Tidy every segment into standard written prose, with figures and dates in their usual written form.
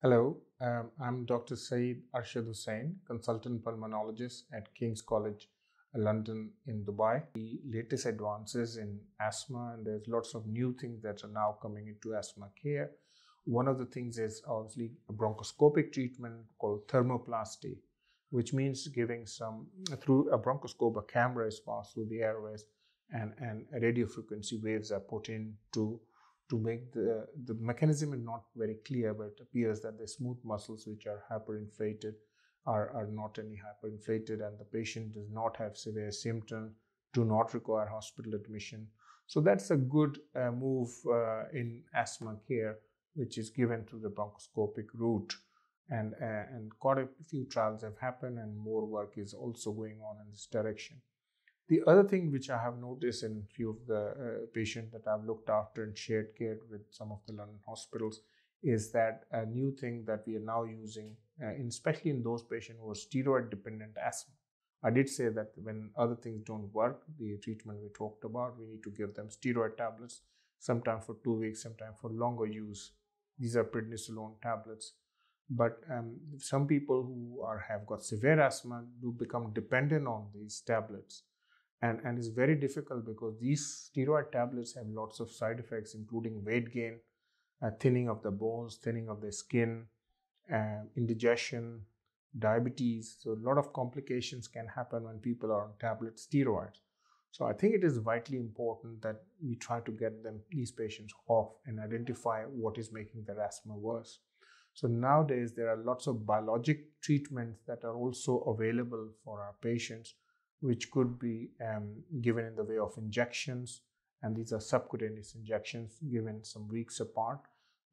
Hello, I'm Dr. Syed Arshad Husain, consultant pulmonologist at King's College London in Dubai. The latest advances in asthma, and there's lots of new things that are now coming into asthma care. One of the things is obviously a bronchoscopic treatment called thermoplasty, which means giving some through a bronchoscope, a camera is passed through the airways, and radio frequency waves are put in to make the mechanism is not very clear, but it appears that the smooth muscles which are hyperinflated are not any hyperinflated, and the patient does not have severe symptoms, do not require hospital admission. So that's a good move in asthma care, which is given through the bronchoscopic route. And quite a few trials have happened, and more work is also going on in this direction. The other thing which I have noticed in a few of the patients that I've looked after and shared care with some of the London hospitals is that a new thing that we are now using, especially in those patients who are steroid-dependent asthma. I did say that when other things don't work, the treatment we talked about, we need to give them steroid tablets, sometimes for 2 weeks, sometimes for longer use. These are prednisolone tablets. But some people who have got severe asthma do become dependent on these tablets. And it's very difficult because these steroid tablets have lots of side effects, including weight gain, thinning of the bones, thinning of the skin, indigestion, diabetes. So a lot of complications can happen when people are on tablet steroids. So I think it is vitally important that we try to get these patients off and identify what is making their asthma worse. So nowadays there are lots of biologic treatments that are also available for our patients, which could be given in the way of injections, and these are subcutaneous injections given some weeks apart.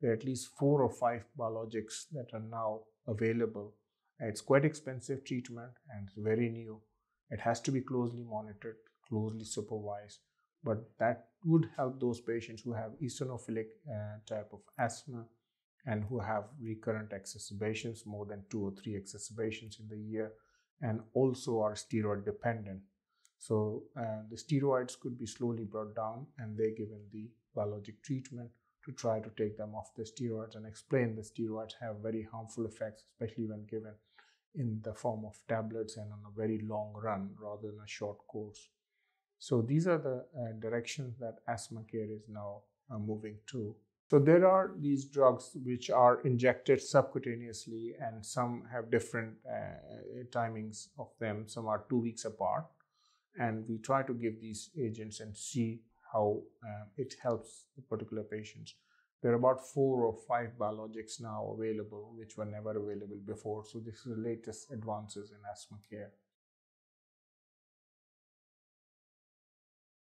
There are at least 4 or 5 biologics that are now available. It's quite expensive treatment and it's very new. It has to be closely monitored, closely supervised, but that would help those patients who have eosinophilic type of asthma and who have recurrent exacerbations, more than 2 or 3 exacerbations in the year, and also are steroid dependent. So the steroids could be slowly brought down and they're given the biologic treatment to try to take them off the steroids, and explain the steroids have very harmful effects, especially when given in the form of tablets and on a very long run rather than a short course. So these are the directions that asthma care is now moving to. So there are these drugs which are injected subcutaneously, and some have different timings of them. Some are 2 weeks apart, and we try to give these agents and see how it helps the particular patients. There are about 4 or 5 biologics now available, which were never available before. So this is the latest advances in asthma care.